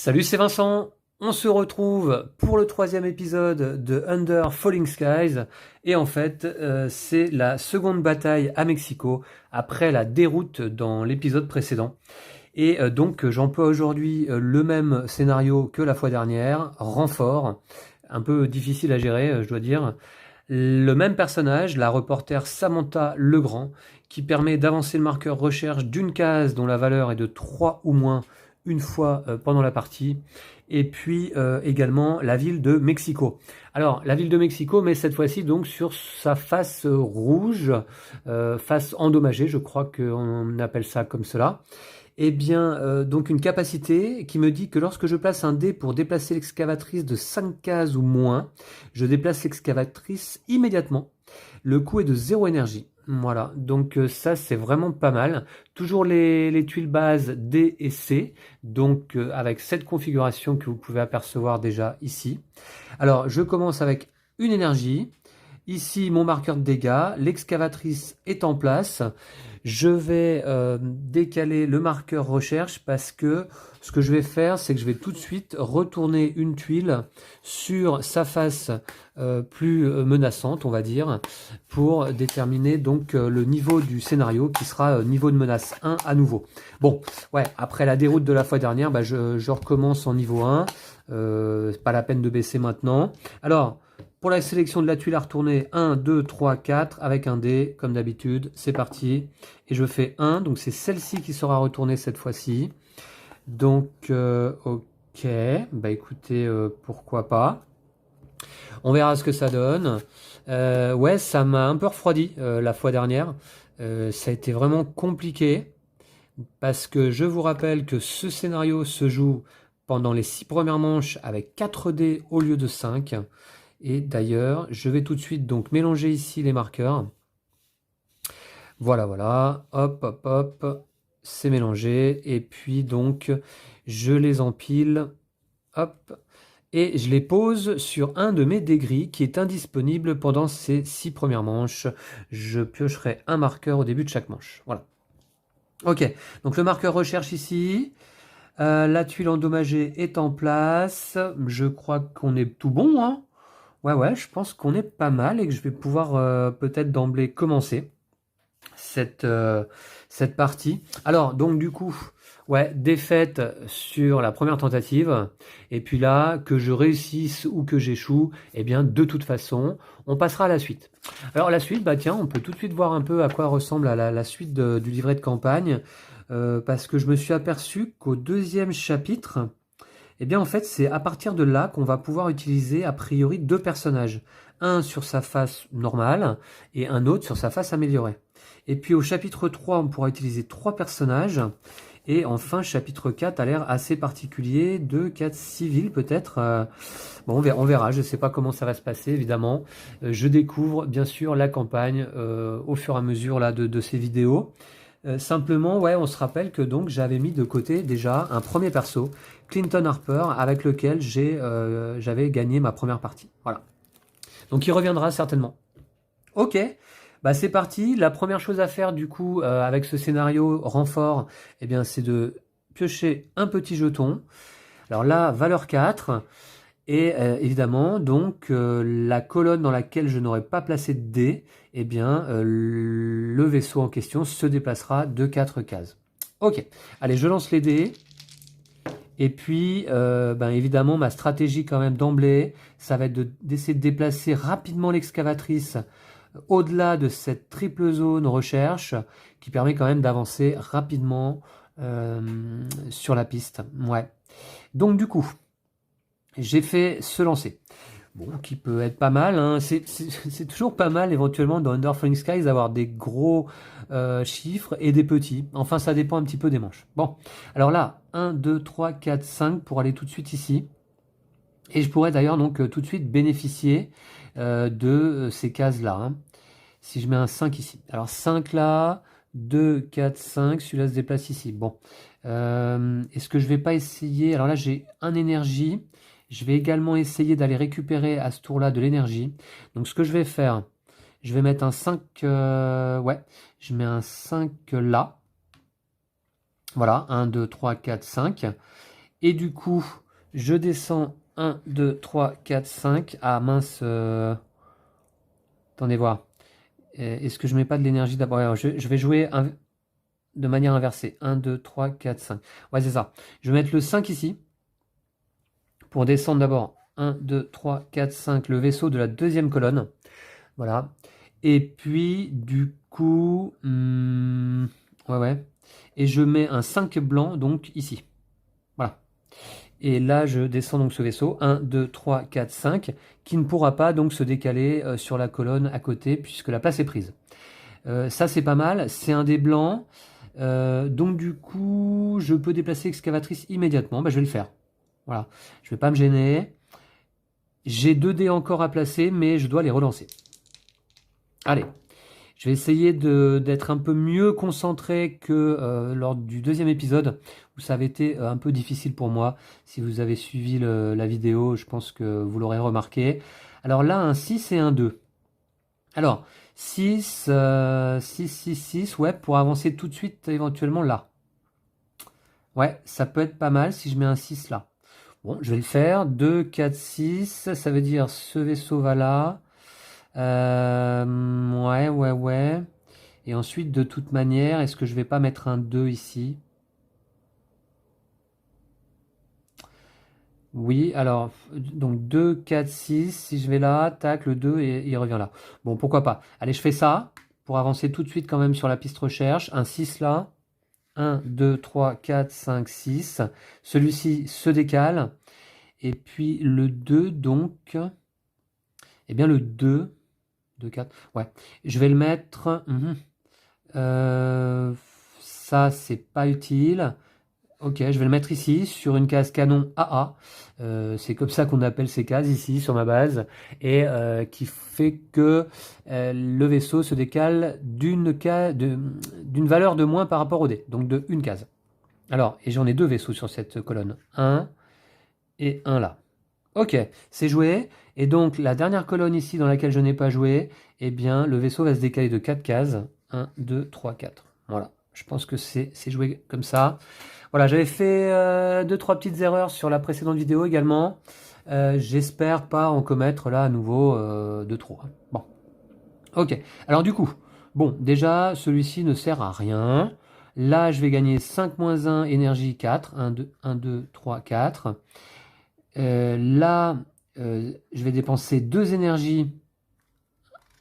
Salut, c'est Vincent. On se retrouve pour le troisième épisode de Under Falling Skies. Et en fait, c'est la seconde bataille à Mexico après la déroute dans l'épisode précédent. Et donc, j'emploie aujourd'hui le même scénario que la fois dernière, renfort, un peu difficile à gérer, je dois dire. Le même personnage, la reporter Samantha Legrand, qui permet d'avancer le marqueur recherche d'une case dont la valeur est de 3 ou moins une fois pendant la partie. Et puis également la ville de Mexico. Alors, la ville de Mexico, mais cette fois-ci donc sur sa face rouge, face endommagée, je crois qu'on appelle ça comme cela. Eh bien, donc une capacité qui me dit que lorsque je place un dé pour déplacer l'excavatrice de 5 cases ou moins, je déplace l'excavatrice immédiatement. Le coût est de 0 énergie. Voilà, donc ça c'est vraiment pas mal. Toujours les tuiles bases D et C, donc avec cette configuration que vous pouvez apercevoir déjà ici. Alors, je commence avec une énergie. Ici, mon marqueur de dégâts. L'excavatrice est en place. Je vais décaler le marqueur recherche parce que ce que je vais faire, c'est que je vais tout de suite retourner une tuile sur sa face plus menaçante, on va dire, pour déterminer donc le niveau du scénario qui sera niveau de menace 1 à nouveau. Bon, ouais, après la déroute de la fois dernière, bah, je recommence en niveau 1. C'est pas la peine de baisser maintenant. Alors, pour la sélection de la tuile à retourner, 1, 2, 3, 4, avec un dé, comme d'habitude, c'est parti. Et je fais 1, donc c'est celle-ci qui sera retournée cette fois-ci. Donc, ok, bah écoutez, pourquoi pas. On verra ce que ça donne. Ouais, ça m'a un peu refroidi la fois dernière. Ça a été vraiment compliqué, parce que je vous rappelle que ce scénario se joue pendant les 6 premières manches avec 4 dés au lieu de 5. Et d'ailleurs, je vais tout de suite donc mélanger ici les marqueurs. Voilà, voilà, hop, hop, hop, c'est mélangé. Et puis donc, je les empile, hop, et je les pose sur un de mes dés gris qui est indisponible pendant ces 6 premières manches. Je piocherai un marqueur au début de chaque manche. Voilà. Ok, donc le marqueur recherche ici. La tuile endommagée est en place. Je crois qu'on est tout bon, hein. Ouais, je pense qu'on est pas mal et que je vais pouvoir peut-être d'emblée commencer cette, cette partie. Alors, donc du coup, ouais, défaite sur la première tentative. Et puis là, que je réussisse ou que j'échoue, eh bien, de toute façon, on passera à la suite. Alors, la suite, bah tiens, on peut tout de suite voir un peu à quoi ressemble la suite du livret de campagne. Parce que je me suis aperçu qu'au deuxième chapitre, eh bien, en fait, c'est à partir de là qu'on va pouvoir utiliser, a priori, deux personnages. Un sur sa face normale et un autre sur sa face améliorée. Et puis au chapitre 3, on pourra utiliser trois personnages. Et enfin, chapitre 4 a l'air assez particulier, 2, 4 civils peut-être. Bon, on verra, je ne sais pas comment ça va se passer, évidemment. Je découvre, bien sûr, la campagne au fur et à mesure là, de ces vidéos. Simplement, ouais, on se rappelle que donc j'avais mis de côté déjà un premier perso, Clinton Harper, avec lequel j'avais gagné ma première partie. Voilà. Donc il reviendra certainement. Ok, bah c'est parti. La première chose à faire du coup avec ce scénario renfort, eh bien c'est de piocher un petit jeton. Alors là, valeur 4. Et évidemment, donc, la colonne dans laquelle je n'aurais pas placé de dés, eh bien, le vaisseau en question se déplacera de 4 cases. Ok, allez, je lance les dés. Et puis, ben, évidemment, ma stratégie quand même d'emblée, ça va être d'essayer de déplacer rapidement l'excavatrice au-delà de cette triple zone recherche qui permet quand même d'avancer rapidement sur la piste. Ouais. Donc du coup, j'ai fait ce lancer. Bon, qui peut être pas mal, hein. C'est toujours pas mal éventuellement dans Under Falling Skies d'avoir des gros chiffres et des petits. Enfin, ça dépend un petit peu des manches. Bon, alors là, 1, 2, 3, 4, 5 pour aller tout de suite ici. Et je pourrais d'ailleurs donc tout de suite bénéficier de ces cases-là. Hein. Si je mets un 5 ici. Alors 5 là, 2, 4, 5, celui-là se déplace ici. Bon, est-ce que je vais pas essayer... Alors là, j'ai un énergie. Je vais également essayer d'aller récupérer à ce tour-là de l'énergie. Donc ce que je vais faire, je vais mettre un 5... ouais, je mets un 5 là. Voilà, 1, 2, 3, 4, 5. Et du coup, je descends 1, 2, 3, 4, 5. Ah mince. Attendez voir. Est-ce que je mets pas de l'énergie d'abord? Alors, je vais jouer de manière inversée. 1, 2, 3, 4, 5. Ouais, c'est ça. Je vais mettre le 5 ici. Pour descendre d'abord 1, 2, 3, 4, 5. Le vaisseau de la deuxième colonne. Voilà. Et puis, du coup... ouais. Et je mets un 5 blanc, donc ici. Voilà. Et là, je descends donc ce vaisseau, 1, 2, 3, 4, 5, qui ne pourra pas donc se décaler sur la colonne à côté, puisque la place est prise. Ça, c'est pas mal. C'est un dé blanc. Donc du coup, je peux déplacer excavatrice immédiatement. Bah, je vais le faire. Voilà. Je vais pas me gêner. J'ai 2 dés encore à placer, mais je dois les relancer. Allez. Je vais essayer d'être un peu mieux concentré que lors du deuxième épisode, où ça avait été un peu difficile pour moi. Si vous avez suivi la vidéo, je pense que vous l'aurez remarqué. Alors là, un 6 et un 2. Alors, 6, 6, 6, 6, ouais, pour avancer tout de suite, éventuellement là. Ouais, ça peut être pas mal si je mets un 6 là. Bon, je vais le faire. 2, 4, 6, ça veut dire ce vaisseau va là. Ouais. Et ensuite, de toute manière, est-ce que je vais pas mettre un 2 ici? Oui, alors, donc 2, 4, 6. Si je vais là, tac, le 2, et il revient là. Bon, pourquoi pas. Allez, je fais ça pour avancer tout de suite quand même sur la piste recherche. Un 6 là. 1, 2, 3, 4, 5, 6. Celui-ci se décale. Et puis le 2, donc... Eh bien, le 2, 2, 4... Ouais, je vais le mettre... Ça, c'est pas utile. Ok, je vais le mettre ici, sur une case canon AA. C'est comme ça qu'on appelle ces cases ici, sur ma base. Et qui fait que le vaisseau se décale d'une valeur de moins par rapport au dé. Donc de une case. Alors, et j'en ai 2 vaisseaux sur cette colonne. Un et un là. Ok, c'est joué. Et donc, la dernière colonne ici dans laquelle je n'ai pas joué, eh bien, le vaisseau va se décaler de 4 cases. 1, 2, 3, 4. Voilà. Je pense que c'est joué comme ça. Voilà, j'avais fait 2-3 petites erreurs sur la précédente vidéo également. J'espère pas en commettre là à nouveau de trop. Bon. Ok. Alors du coup, bon, déjà, celui-ci ne sert à rien. Là, je vais gagner 5 moins 1, énergie 4. 1, 2, 3, 4. Là, je vais dépenser 2 énergies,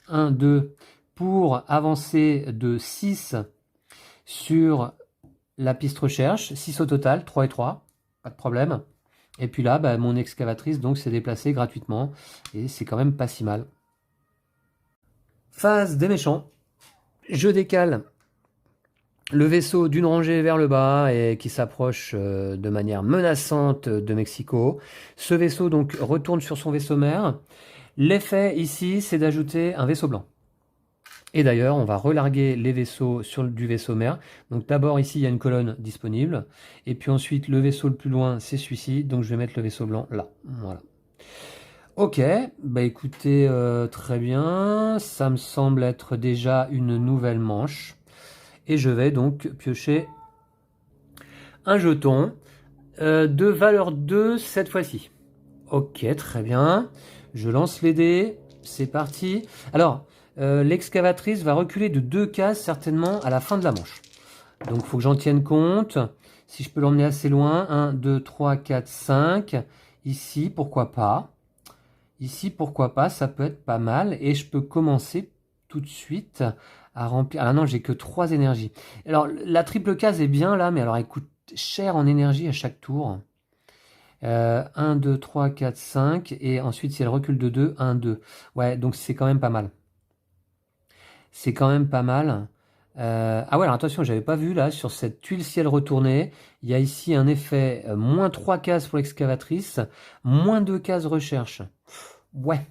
1, 2, pour avancer de 6 sur la piste recherche. 6 au total, 3 et 3, pas de problème. Et puis là, bah, mon excavatrice donc s'est déplacée gratuitement, et c'est quand même pas si mal. Phase des méchants. Je décale le vaisseau d'une rangée vers le bas et qui s'approche de manière menaçante de Mexico. Ce vaisseau donc retourne sur son vaisseau mère. L'effet ici, c'est d'ajouter un vaisseau blanc. Et d'ailleurs, on va relarguer les vaisseaux sur du vaisseau mère. Donc d'abord ici, il y a une colonne disponible. Et puis ensuite, le vaisseau le plus loin, c'est celui-ci. Donc je vais mettre le vaisseau blanc là. Voilà. Ok, bah écoutez, très bien. Ça me semble être déjà une nouvelle manche. Et je vais donc piocher un jeton de valeur 2 cette fois-ci. Ok, très bien. Je lance les dés. C'est parti. Alors, l'excavatrice va reculer de 2 cases certainement à la fin de la manche. Donc, il faut que j'en tienne compte. Si je peux l'emmener assez loin. 1, 2, 3, 4, 5. Ici, pourquoi pas. Ici, pourquoi pas. Ça peut être pas mal. Et je peux commencer tout de suite à remplir. Ah non, j'ai que 3 énergies. Alors, la triple case est bien là, mais alors elle coûte cher en énergie à chaque tour. 1, 2, 3, 4, 5. Et ensuite, si elle recule de 2, 1, 2. Ouais, donc c'est quand même pas mal. C'est quand même pas mal. Ah ouais, alors attention, j'avais pas vu là, sur cette tuile ciel retournée, il y a ici un effet moins 3 cases pour l'excavatrice, moins 2 cases recherche. Ouais,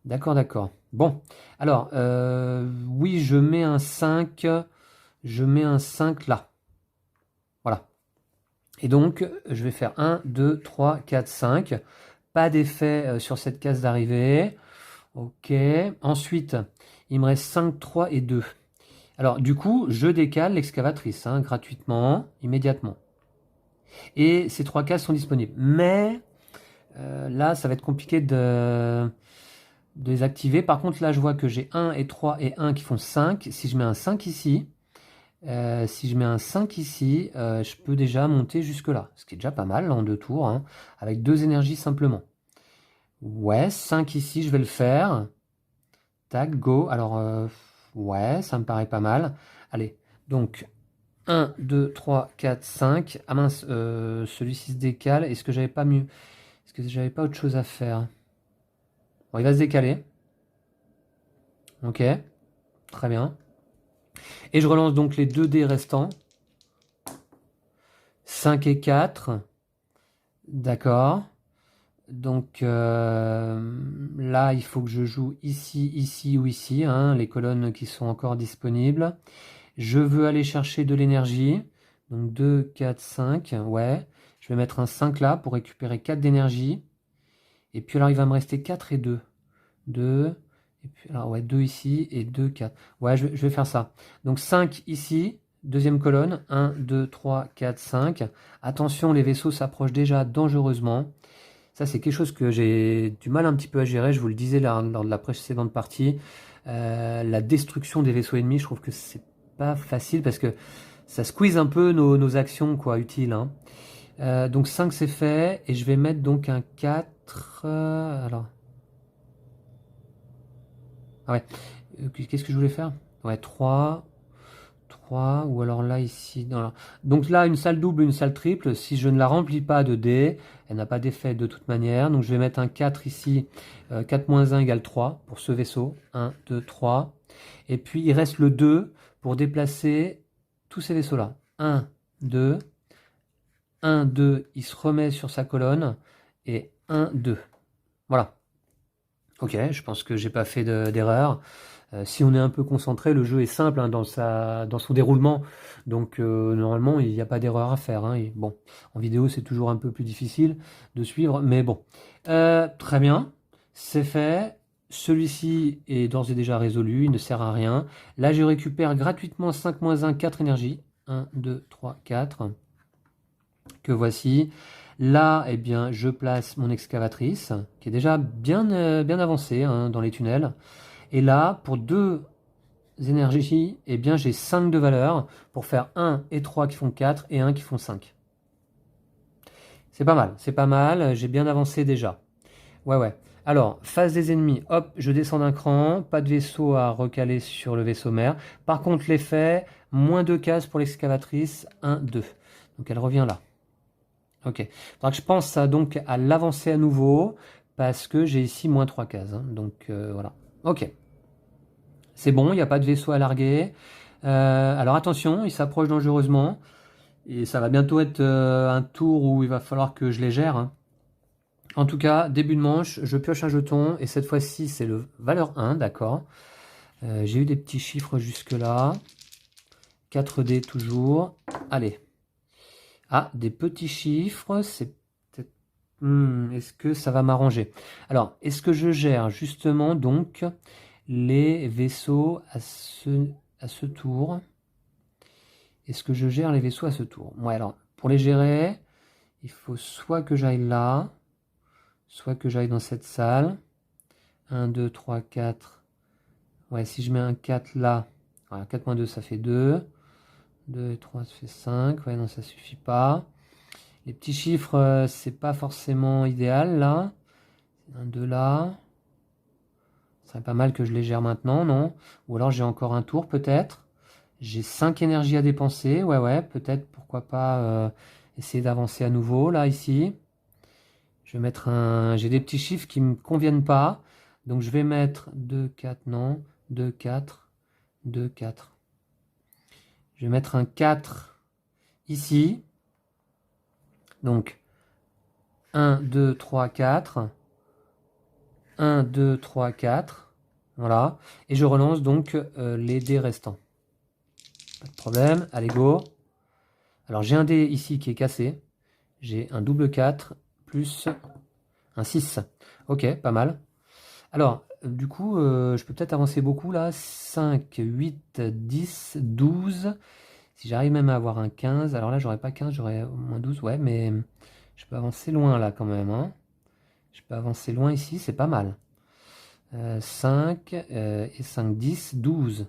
d'accord. Bon, alors, oui, je mets un 5. Je mets un 5 là. Voilà. Et donc, je vais faire 1, 2, 3, 4, 5. Pas d'effet sur cette case d'arrivée. Ok. Ensuite, il me reste 5, 3 et 2. Alors, du coup, je décale l'excavatrice gratuitement, immédiatement. Et ces 3 cases sont disponibles. Mais là, ça va être compliqué de les activer. Par contre, là, je vois que j'ai 1 et 3 et 1 qui font 5. Si je mets un 5 ici, je peux déjà monter jusque là. Ce qui est déjà pas mal, là, en 2 tours, hein, avec 2 énergies simplement. Ouais, 5 ici, je vais le faire. Tac, go. Alors, ouais, ça me paraît pas mal. Allez, donc 1, 2, 3, 4, 5. Ah mince, celui-ci se décale. Est-ce que j'avais pas mieux? Est-ce que j'avais pas autre chose à faire? Bon, il va se décaler. Ok, très bien. Et je relance donc les 2 dés restants. 5 et 4. D'accord. Donc là, il faut que je joue ici, ici ou ici, hein, les colonnes qui sont encore disponibles. Je veux aller chercher de l'énergie. Donc 2, 4, 5. Ouais. Je vais mettre un 5 là pour récupérer 4 d'énergie. Et puis alors, il va me rester 4 et 2. 2. Et puis alors, ouais, 2 ici et 2, 4. Ouais, je vais faire ça. Donc 5 ici. Deuxième colonne. 1, 2, 3, 4, 5. Attention, les vaisseaux s'approchent déjà dangereusement. Ça, c'est quelque chose que j'ai du mal un petit peu à gérer. Je vous le disais lors de la précédente partie. La destruction des vaisseaux ennemis, je trouve que c'est pas facile parce que ça squeeze un peu nos actions quoi, utiles. Hein. Donc 5 c'est fait. Et je vais mettre donc un 4. Alors. Ah ouais. Qu'est-ce que je voulais faire? Ouais, 3. 3, ou alors là, ici. Non, donc là, une salle double, une salle triple. Si je ne la remplis pas de dés, elle n'a pas d'effet de toute manière. Donc je vais mettre un 4 ici. 4 moins 1 égale 3 pour ce vaisseau. 1, 2, 3. Et puis il reste le 2 pour déplacer tous ces vaisseaux-là. 1, 2. 1, 2, il se remet sur sa colonne. Et 1, 2. Voilà. Ok, je pense que j'ai pas fait d'erreur. Si on est un peu concentré, le jeu est simple hein, dans son déroulement, donc normalement il n'y a pas d'erreur à faire. Hein, et bon, en vidéo c'est toujours un peu plus difficile de suivre, mais bon. Très bien, c'est fait. Celui-ci est d'ores et déjà résolu, il ne sert à rien. Là je récupère gratuitement 5 moins 1, 4 énergies. 1, 2, 3, 4. Que voici. Là, eh bien, je place mon excavatrice, qui est déjà bien avancée hein, dans les tunnels. Et là, pour 2 énergies, eh bien, j'ai 5 de valeur pour faire 1 et 3 qui font 4 et 1 qui font 5. C'est pas mal, j'ai bien avancé déjà. Ouais. Alors, phase des ennemis, hop, je descends d'un cran, pas de vaisseau à recaler sur le vaisseau mère. Par contre, l'effet, moins 2 cases pour l'excavatrice, 1, 2. Donc elle revient là. Ok. Donc je pense donc à l'avancer à nouveau, parce que j'ai ici moins 3 cases. Hein. Donc voilà. Ok. C'est bon, il n'y a pas de vaisseau à larguer. Alors attention, il s'approche dangereusement. Et ça va bientôt être un tour où il va falloir que je les gère. Hein. En tout cas, début de manche, je pioche un jeton. Et cette fois-ci, c'est le valeur 1, d'accord. J'ai eu des petits chiffres jusque-là. 4D toujours. Allez. Ah, des petits chiffres, c'est peut-être... est-ce que ça va m'arranger? Alors, est-ce que je gère justement donc les vaisseaux à ce tour? Est-ce que je gère les vaisseaux à ce tour? Ouais, alors, pour les gérer, il faut soit que j'aille là, soit que j'aille dans cette salle. 1, 2, 3, 4. Ouais, si je mets un 4 là, voilà, 4 moins 2, ça fait 2. 2 et 3, ça fait 5. Ouais, non, ça suffit pas. Les petits chiffres, c'est pas forcément idéal là. Un 2 là. Ce serait pas mal que je les gère maintenant, non? Ou alors j'ai encore un tour peut-être. J'ai 5 énergies à dépenser. Ouais, peut-être pourquoi pas essayer d'avancer à nouveau là, ici. Je vais mettre un. J'ai des petits chiffres qui me conviennent pas. Donc je vais mettre 2, 4, non. 2, 4. 2, 4. Je vais mettre un 4 ici. Donc 1, 2, 3, 4. 1, 2, 3, 4. Voilà. Et je relance donc les dés restants. Pas de problème. Allez, go. Alors j'ai un dé ici qui est cassé. J'ai un double 4 plus un 6. Ok, pas mal. Alors, du coup, je peux peut-être avancer beaucoup là. 5, 8, 10, 12, Si j'arrive même à avoir un 15, alors là, j'aurais pas 15, j'aurais au moins 12, ouais, mais je peux avancer loin là quand même, hein. Je peux avancer loin ici, c'est pas mal. 5 et 5, 10, 12.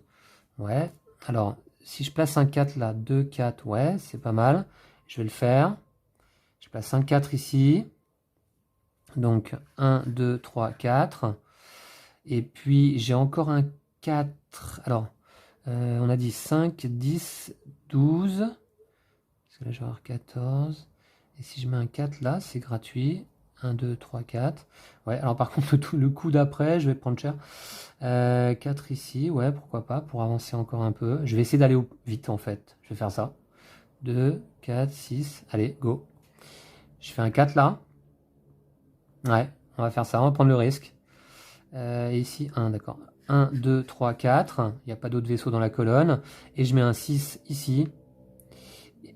Ouais. Alors, si je place un 4 là, 2, 4, ouais, c'est pas mal. Je vais le faire. Je place un 4 ici. Donc, 1, 2, 3, 4. Et puis, j'ai encore un 4. Alors, on a dit 5, 10, 12. Parce que là, je vais avoir 14. Et si je mets un 4 là, c'est gratuit. 1, 2, 3, 4. Ouais, alors par contre, le coup d'après, je vais prendre cher. 4 ici, ouais, pourquoi pas, pour avancer encore un peu. Je vais essayer d'aller vite en fait. Je vais faire ça. 2, 4, 6. Allez, go. Je fais un 4 là. Ouais, on va faire ça, on va prendre le risque. Ici, 1, d'accord. 1, 2, 3, 4. Il n'y a pas d'autres vaisseaux dans la colonne. Et je mets un 6 ici.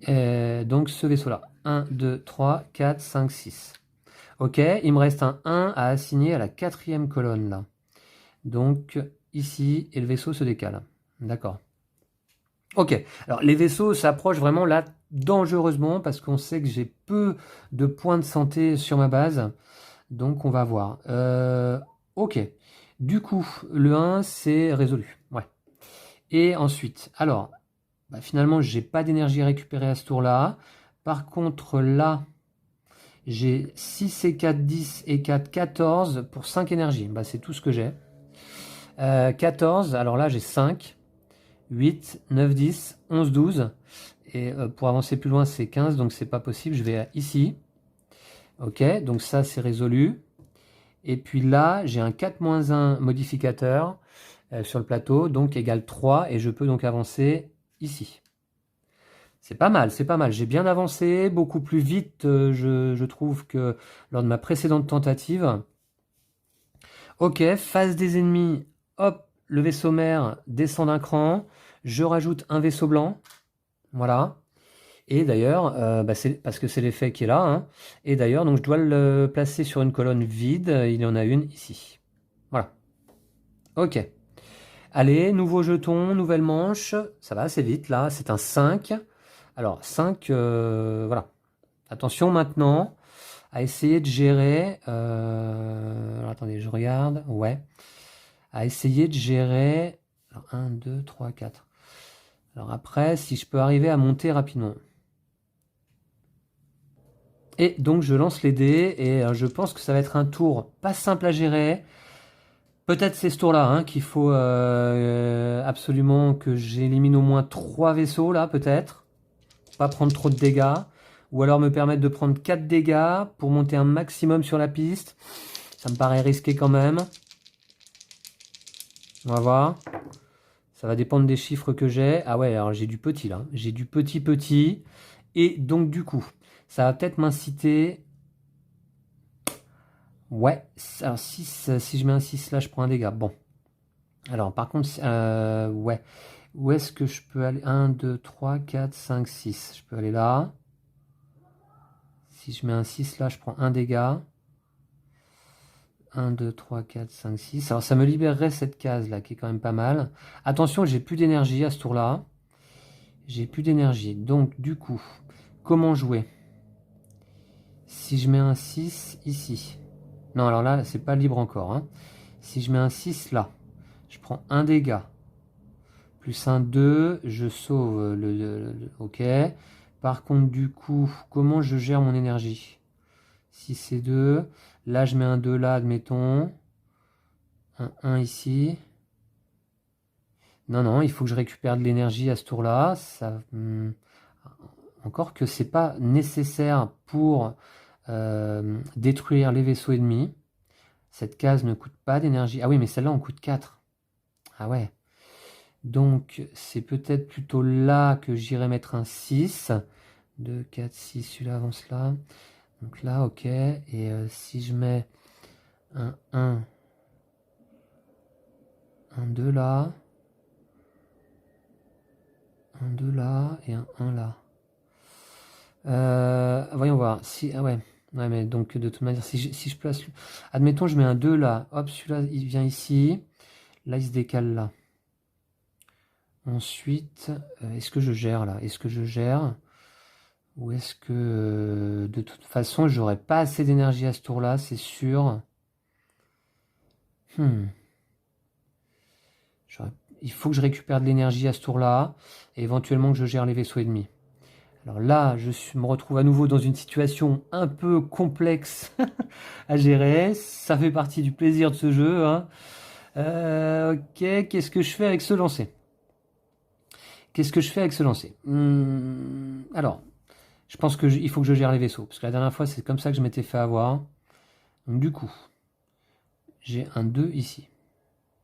Donc ce vaisseau-là. 1, 2, 3, 4, 5, 6. Ok, il me reste un 1 à assigner à la 4e colonne là. Donc ici, et le vaisseau se décale. D'accord. Ok, alors les vaisseaux s'approchent vraiment là dangereusement parce qu'on sait que j'ai peu de points de santé sur ma base. Donc on va voir. Ok, du coup, le 1 c'est résolu. Ouais. Et ensuite, alors, bah, finalement, j'ai pas d'énergie récupérée à ce tour-là. Par contre, là, j'ai 6 et 4, 10 et 4, 14 pour 5 énergies. Bah, c'est tout ce que j'ai. 14, alors là, j'ai 5. 8, 9, 10, 11, 12. Et pour avancer plus loin, c'est 15, donc c'est pas possible. Je vais ici. Ok, donc ça, c'est résolu. Et puis là, j'ai un 4-1 modificateur sur le plateau, donc égale 3. Et je peux donc avancer ici. C'est pas mal, c'est pas mal. J'ai bien avancé, beaucoup plus vite, je trouve, que lors de ma précédente tentative. Ok, phase des ennemis. Hop, le vaisseau mère descend d'un cran. Je rajoute un vaisseau blanc. Voilà. Et d'ailleurs, bah, c'est parce que c'est l'effet qui est là, hein. Et d'ailleurs, donc je dois le placer sur une colonne vide. Il y en a une ici. Voilà. Ok. Allez, nouveau jeton, nouvelle manche. Ça va assez vite là. C'est un 5. Alors 5, voilà. Attention maintenant à essayer de gérer. Alors, attendez, je regarde. Ouais. À essayer de gérer. Alors 1, 2, 3, 4. Alors après, si je peux arriver à monter rapidement. Et donc je lance les dés et je pense que ça va être un tour pas simple à gérer. Peut-être c'est ce tour-là hein, qu'il faut absolument que j'élimine au moins 3 vaisseaux là peut-être. Pas prendre trop de dégâts. Ou alors me permettre de prendre 4 dégâts pour monter un maximum sur la piste. Ça me paraît risqué quand même. On va voir. Ça va dépendre des chiffres que j'ai. Ah ouais, alors j'ai du petit là. J'ai du petit. Et donc du coup, ça va peut-être m'inciter. Ouais, alors 6, si je mets un 6 là, je prends un dégât. Bon. Alors par contre, ouais. Où est-ce que je peux aller? 1, 2, 3, 4, 5, 6. Je peux aller là. Si je mets un 6 là, je prends un dégât. 1, 2, 3, 4, 5, 6. Alors ça me libérerait cette case là qui est quand même pas mal. Attention, j'ai plus d'énergie à ce tour là. J'ai plus d'énergie. Donc du coup, comment jouer? Si je mets un 6 ici. Non, alors là, c'est pas libre encore, hein. Si je mets un 6 là, je prends un dégât. Plus un 2, je sauve ok. Par contre, du coup, comment je gère mon énergie? 6 et 2. Là, je mets un 2 là, admettons. Un 1 ici. Non, non, il faut que je récupère de l'énergie à ce tour-là. Ça, encore que c'est pas nécessaire pour détruire les vaisseaux ennemis. Cette case ne coûte pas d'énergie. Ah oui, mais celle-là, on coûte 4. Ah ouais. Donc, c'est peut-être plutôt là que j'irai mettre un 6. 2, 4, 6, celui-là avance là. Donc là, ok. Et si je mets un 1, un 2 là, un 2 là et un 1 là. Voyons voir. Si, ah ouais. Ouais, mais donc de toute manière, si je place... Admettons, je mets un 2 là. Hop, celui-là, il vient ici. Là, il se décale là. Ensuite, est-ce que je gère là? Est-ce que je gère? Ou est-ce que de toute façon j'aurais pas assez d'énergie à ce tour-là, c'est sûr. Hmm. Il faut que je récupère de l'énergie à ce tour-là, et éventuellement que je gère les vaisseaux ennemis. Alors là, me retrouve à nouveau dans une situation un peu complexe à gérer. Ça fait partie du plaisir de ce jeu, hein. Ok, qu'est-ce que je fais avec ce lancer? Qu'est-ce que je fais avec ce lancer? Alors, je pense qu'il faut que je gère les vaisseaux, parce que la dernière fois, c'est comme ça que je m'étais fait avoir. Donc du coup, j'ai un 2 ici.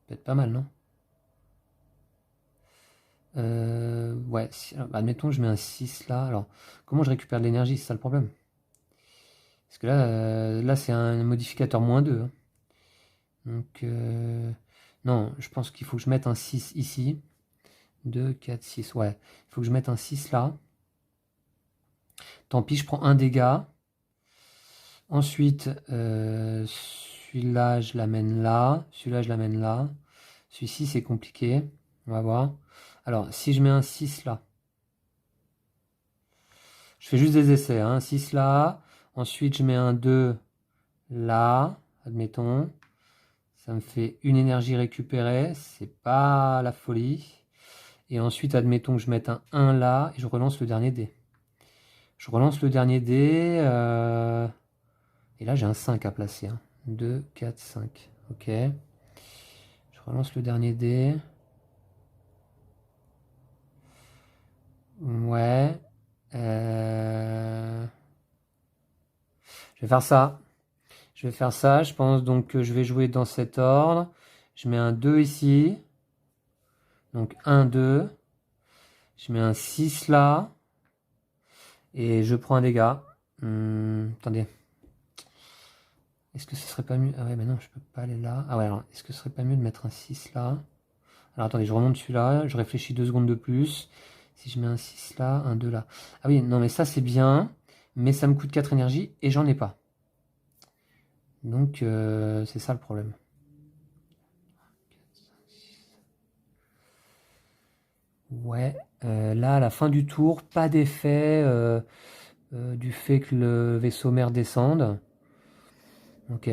Peut-être pas mal, non? Ouais, alors, admettons, je mets un 6 là. Alors, comment je récupère de l'énergie? C'est ça le problème. Parce que là c'est un modificateur -2. Hein. Donc, non, je pense qu'il faut que je mette un 6 ici. 2, 4, 6. Ouais, il faut que je mette un 6 là. Tant pis, je prends un dégât. Ensuite, celui-là, je l'amène là. Celui-là, je l'amène là. Celui-ci, c'est compliqué. On va voir. Alors, si je mets un 6 là. Je fais juste des essais. Hein. 6 là. Ensuite, je mets un 2 là. Admettons. Ça me fait une énergie récupérée. C'est pas la folie. Et ensuite, admettons que je mette un 1 là. Et je relance le dernier dé. Je relance le dernier dé. Et là, j'ai un 5 à placer. Hein. 2, 4, 5. Ok. Je relance le dernier dé. Ouais. Je vais faire ça. Je vais faire ça. Je pense donc que je vais jouer dans cet ordre. Je mets un 2 ici. Donc 1, 2. Je mets un 6 là. Et je prends un dégât. Attendez. Est-ce que ce serait pas mieux? Ah ouais, mais non, je peux pas aller là. Ah ouais, alors, est-ce que ce serait pas mieux de mettre un 6 là? Alors attendez, je remonte celui-là. Je réfléchis 2 secondes de plus. Si je mets un 6 là, un 2 là. Ah oui, non, mais ça c'est bien. Mais ça me coûte 4 énergies et j'en ai pas. Donc, c'est ça le problème. Ouais, là, à la fin du tour, pas d'effet du fait que le vaisseau mère descende. Ok.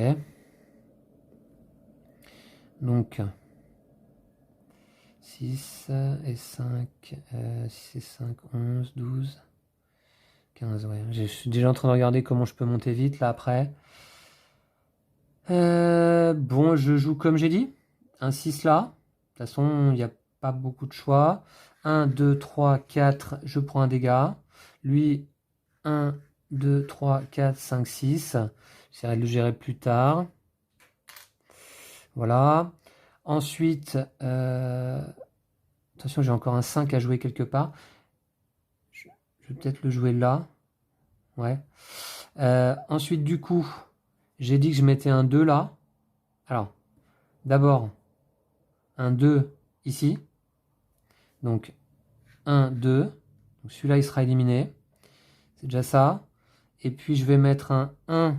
Donc, 6 et 5, 6 et 5, 11, 12, 15, ouais. Je suis déjà en train de regarder comment je peux monter vite, là, après. Bon, je joue comme j'ai dit. Un 6 là. De toute façon, il n'y a pas beaucoup de choix. 1, 2, 3, 4, je prends un dégât. Lui, 1, 2, 3, 4, 5, 6. J'essaierai de le gérer plus tard. Voilà. Ensuite, attention, j'ai encore un 5 à jouer quelque part. Je vais peut-être le jouer là. Ouais. Ensuite, du coup, j'ai dit que je mettais un 2 là. Alors, d'abord, un 2 ici. Donc, 1, 2. Donc celui-là, il sera éliminé. C'est déjà ça. Et puis, je vais mettre un 1.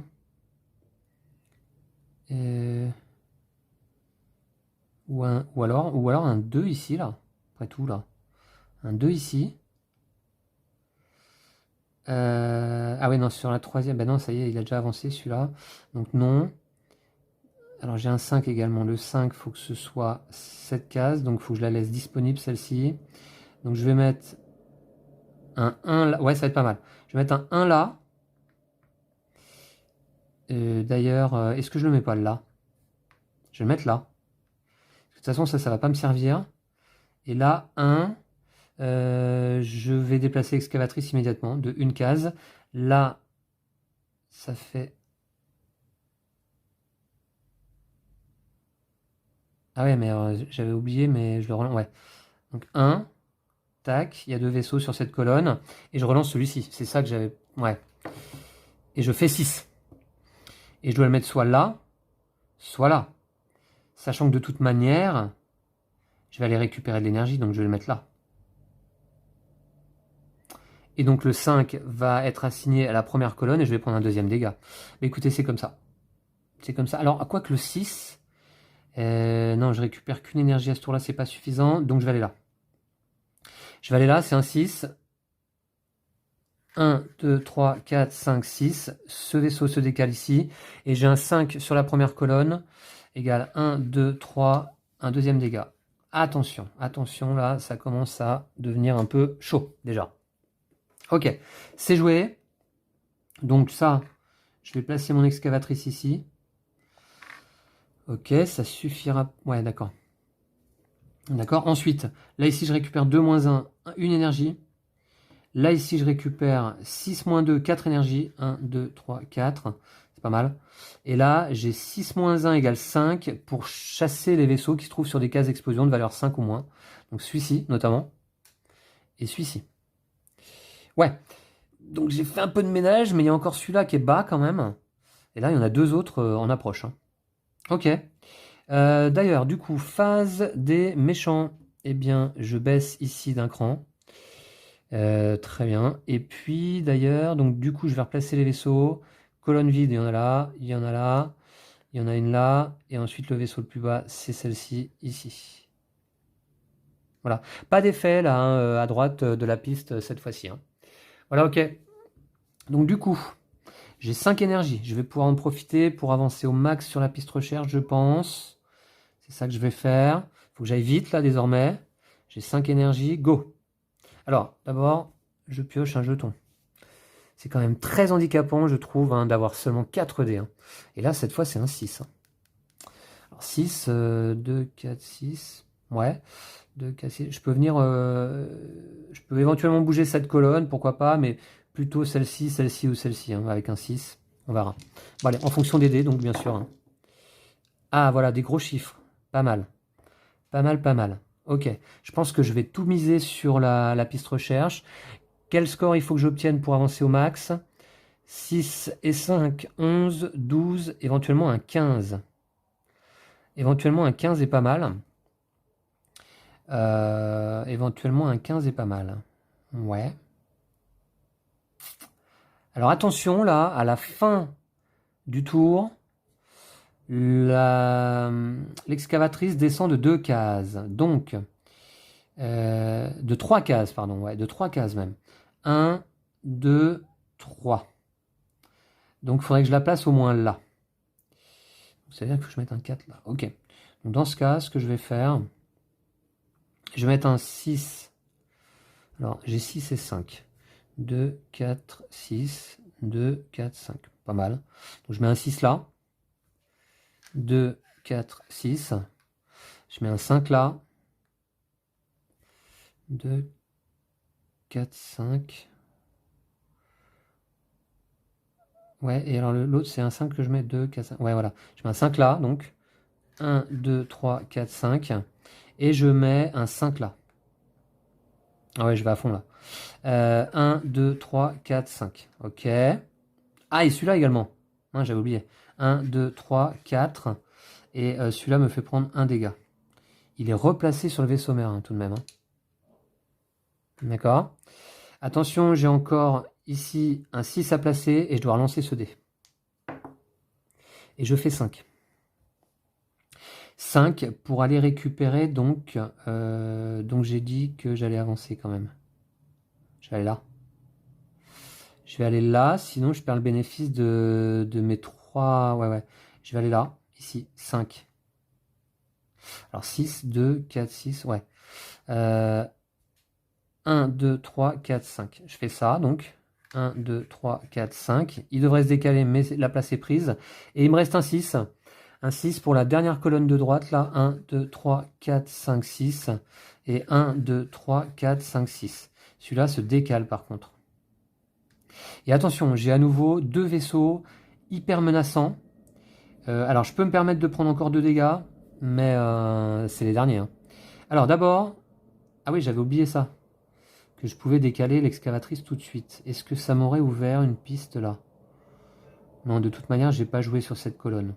Ou alors un 2 ici, là. Après tout, là. Un 2 ici. Ah ouais, non, sur la troisième. Ben non, ça y est, il a déjà avancé, celui-là. Donc non. Alors, j'ai un 5 également. Le 5, il faut que ce soit cette case. Donc, il faut que je la laisse disponible, celle-ci. Donc, je vais mettre un 1 là. Ouais, ça va être pas mal. Je vais mettre un 1 là. D'ailleurs, est-ce que je le mets pas là? Je vais le mettre là. De toute façon, ça va pas me servir. Et là, 1, je vais déplacer excavatrice immédiatement de une case. Là, ça fait... Ah ouais, mais j'avais oublié, mais je le relance. Ouais. Donc 1, tac, il y a 2 vaisseaux sur cette colonne. Et je relance celui-ci. C'est ça que j'avais... Ouais. Et je fais 6. Et je dois le mettre soit là, soit là. Sachant que de toute manière, je vais aller récupérer de l'énergie, donc je vais le mettre là. Et donc le 5 va être assigné à la première colonne et je vais prendre un deuxième dégât. Mais écoutez, c'est comme ça. C'est comme ça. Alors, à quoi que le 6, non, je récupère qu'une énergie à ce tour-là, c'est pas suffisant, donc je vais aller là. Je vais aller là, c'est un 6. 1, 2, 3, 4, 5, 6. Ce vaisseau se décale ici. Et j'ai un 5 sur la première colonne. Égale 1, 2, 3, un deuxième dégât. Attention, attention, là, ça commence à devenir un peu chaud, déjà. Ok, c'est joué. Donc ça, je vais placer mon excavatrice ici. Ok, ça suffira. Ouais, d'accord. D'accord, ensuite, là, ici, je récupère 2 moins 1, une énergie. Là, ici, je récupère 6 moins 2, 4 énergies. 1, 2, 3, 4. C'est pas mal. Et là, j'ai 6 moins 1 égale 5 pour chasser les vaisseaux qui se trouvent sur des cases d'explosion de valeur 5 ou moins. Donc celui-ci, notamment. Et celui-ci. Ouais. Donc j'ai fait un peu de ménage, mais il y a encore celui-là qui est bas quand même. Et là, il y en a 2 autres en approche. Hein. Ok. D'ailleurs, du coup, phase des méchants. Eh bien, je baisse ici d'un cran. Très bien. Et puis d'ailleurs, donc du coup, je vais replacer les vaisseaux. Colonne vide, il y en a là, il y en a là, il y en a une là, et ensuite le vaisseau le plus bas, c'est celle-ci, ici. Voilà. Pas d'effet là, hein, à droite de la piste cette fois-ci. Hein. Voilà, ok. Donc du coup, j'ai 5 énergies. Je vais pouvoir en profiter pour avancer au max sur la piste recherche, je pense. C'est ça que je vais faire. Il faut que j'aille vite là désormais. J'ai 5 énergies, go. Alors, d'abord, je pioche un jeton. C'est quand même très handicapant, je trouve, hein, d'avoir seulement 4 dés. Hein. Et là, cette fois, c'est un 6. Hein. Alors, 6, 2, 4, 6. Ouais. 2, 4, 6. Je peux venir... je peux éventuellement bouger cette colonne, pourquoi pas, mais plutôt celle-ci, celle-ci ou celle-ci, hein, avec un 6. On verra. Bon, allez, en fonction des dés, donc, bien sûr. Hein. Ah, voilà, des gros chiffres. Pas mal. Pas mal, pas mal. Ok. Je pense que je vais tout miser sur la piste recherche. Quel score il faut que j'obtienne pour avancer au max? 6 et 5, 11, 12, éventuellement un 15. Éventuellement un 15 est pas mal. Éventuellement un 15 est pas mal. Ouais. Alors attention là, à la fin du tour, l'excavatrice descend de 2 cases. Donc, de 3 cases, pardon. Ouais, de 3 cases même. 1, 2, 3. Donc il faudrait que je la place au moins là. Ça veut dire qu'il faut que je mette un 4 là. Ok. Donc dans ce cas, ce que je vais faire, je vais mettre un 6. Alors j'ai 6 et 5. 2, 4, 6, 2, 4, 5. Pas mal. Donc je mets un 6 là. 2, 4, 6. Je mets un 5 là. 2, 4, 5. Ouais, et alors l'autre c'est un 5 que je mets 2, 4, 5. Ouais, voilà. Je mets un 5 là, donc 1, 2, 3, 4, 5. Et je mets un 5 là. Ah ouais, je vais à fond là. 1, 2, 3, 4, 5. Ok. Ah, et celui-là également. Hein, j'avais oublié. 1, 2, 3, 4. Et celui-là me fait prendre un dégât. Il est replacé sur le vaisseau mère, hein, tout de même. Hein. D'accord. Attention, j'ai encore ici un 6 à placer et je dois relancer ce dé. Et je fais 5. 5 pour aller récupérer, donc j'ai dit que j'allais avancer quand même. Je vais aller là. Je vais aller là, sinon je perds le bénéfice de mes 3... Ouais, ouais. Je vais aller là, ici, 5. Alors 6, 2, 4, 6, ouais. 1, 2, 3, 4, 5. Je fais ça, donc. 1, 2, 3, 4, 5. Il devrait se décaler, mais la place est prise. Et il me reste un 6. Un 6 pour la dernière colonne de droite, là. 1, 2, 3, 4, 5, 6. Et 1, 2, 3, 4, 5, 6. Celui-là se décale, par contre. Et attention, j'ai à nouveau 2 vaisseaux hyper menaçants. Alors, je peux me permettre de prendre encore 2 dégâts, mais c'est les derniers. Hein. Alors, d'abord... Ah oui, j'avais oublié ça. Que je pouvais décaler l'excavatrice tout de suite. Est-ce que ça m'aurait ouvert une piste là? Non, de toute manière, j'ai pas joué sur cette colonne.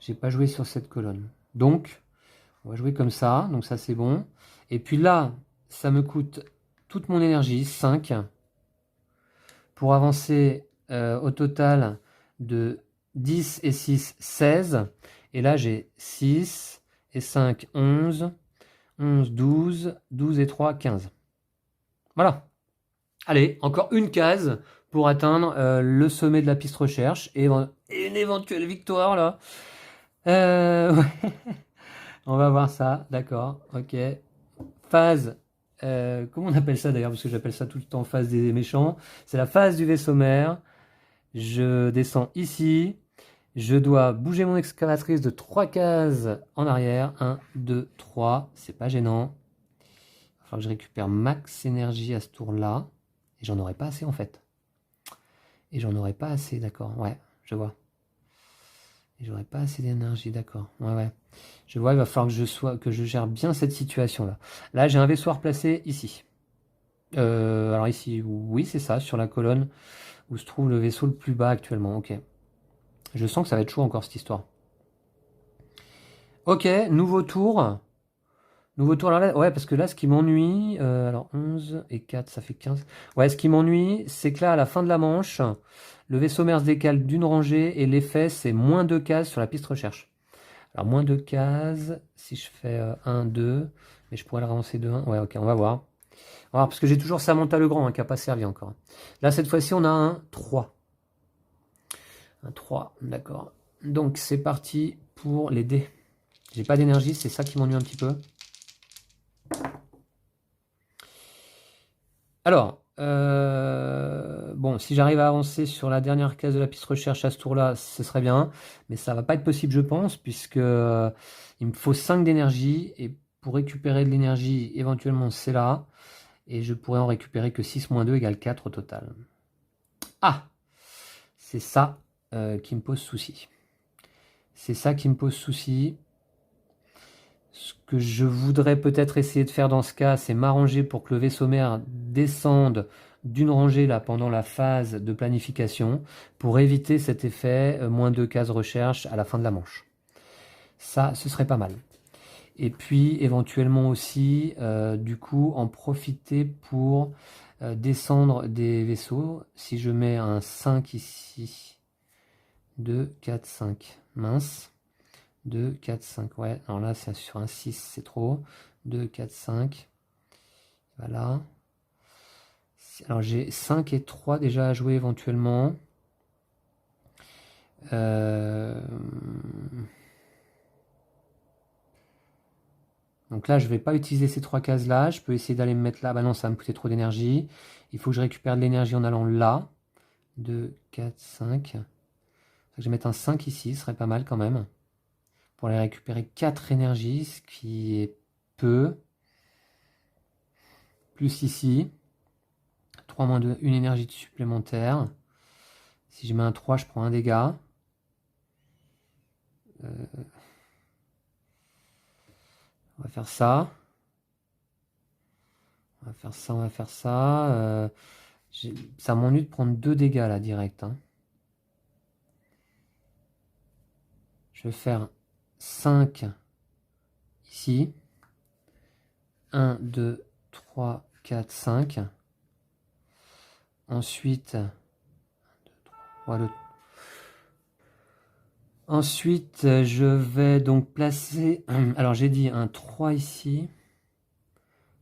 J'ai pas joué sur cette colonne. Donc, on va jouer comme ça. Donc ça, c'est bon. Et puis là, ça me coûte toute mon énergie, 5. Pour avancer au total de 10 et 6, 16. Et là, j'ai 6 et 5, 11. 11, 12, 12 et 3, 15. Voilà. Allez, encore une case pour atteindre le sommet de la piste recherche et une éventuelle victoire là. Ouais. On va voir ça, d'accord, ok. Phase, comment on appelle ça d'ailleurs, parce que j'appelle ça tout le temps phase des méchants. C'est la phase du vaisseau mère. Je descends ici. Je dois bouger mon excavatrice de 3 cases en arrière. 1, 2, 3. C'est pas gênant. Il va falloir que je récupère max énergie à ce tour-là. Et j'en aurai pas assez en fait. Et j'en aurai pas assez, d'accord. Ouais, je vois. Et j'aurai pas assez d'énergie, d'accord. Ouais, ouais. Je vois, il va falloir que je gère bien cette situation-là. Là, j'ai un vaisseau à replacer ici. Alors ici, oui, c'est ça, sur la colonne où se trouve le vaisseau le plus bas actuellement. Ok. Je sens que ça va être chaud encore cette histoire. Ok, nouveau tour. Nouveau tour. Alors là, ouais, parce que là, ce qui m'ennuie... alors 11 et 4, ça fait 15. Ouais, ce qui m'ennuie, c'est que là, à la fin de la manche, le vaisseau mère se décale d'une rangée et l'effet, c'est moins 2 cases sur la piste recherche. Alors, moins 2 cases, si je fais 1, 2, mais je pourrais le relancer de 1. Ouais, ok, on va voir. On va voir, parce que j'ai toujours Samantha Legrand qui n'a pas servi encore. Là, cette fois-ci, on a un 3. Un 3, d'accord. Donc, c'est parti pour les dés. J'ai pas d'énergie, c'est ça qui m'ennuie un petit peu. Alors, bon, si j'arrive à avancer sur la dernière case de la piste recherche à ce tour-là, ce serait bien. Mais ça va pas être possible, je pense, puisque il me faut 5 d'énergie. Et pour récupérer de l'énergie, éventuellement, c'est là. Et je pourrais en récupérer que 6 moins 2 égale 4 au total. Ah! C'est ça qui me pose souci. C'est ça qui me pose souci. Ce que je voudrais peut-être essayer de faire dans ce cas, c'est m'arranger pour que le vaisseau mère descende d'une rangée là pendant la phase de planification pour éviter cet effet moins 2 cases recherche à la fin de la manche. Ça, ce serait pas mal. Et puis éventuellement aussi, du coup, en profiter pour descendre des vaisseaux. Si je mets un 5 ici, 2, 4, 5, mince. 2, 4, 5, ouais, alors là c'est sur un 6, c'est trop. 2, 4, 5, voilà. Alors j'ai 5 et 3 déjà à jouer éventuellement. Donc là je vais pas utiliser ces 3 cases là, je peux essayer d'aller me mettre là, bah non ça va me coûter trop d'énergie. Il faut que je récupère de l'énergie en allant là. 2, 4, 5. Je vais mettre un 5 ici, ce serait pas mal quand même. Pour aller récupérer 4 énergies, ce qui est peu. Plus ici. 3 moins 2, une énergie supplémentaire. Si je mets un 3, je prends un dégât. On va faire ça. On va faire ça, on va faire ça. Ça m'ennuie de prendre 2 dégâts là, direct. Hein. Je vais faire 5 ici. 1, 2, 3, 4, 5. Ensuite, 1, 2, 3, ensuite, je vais donc placer... Alors, j'ai dit un 3 ici.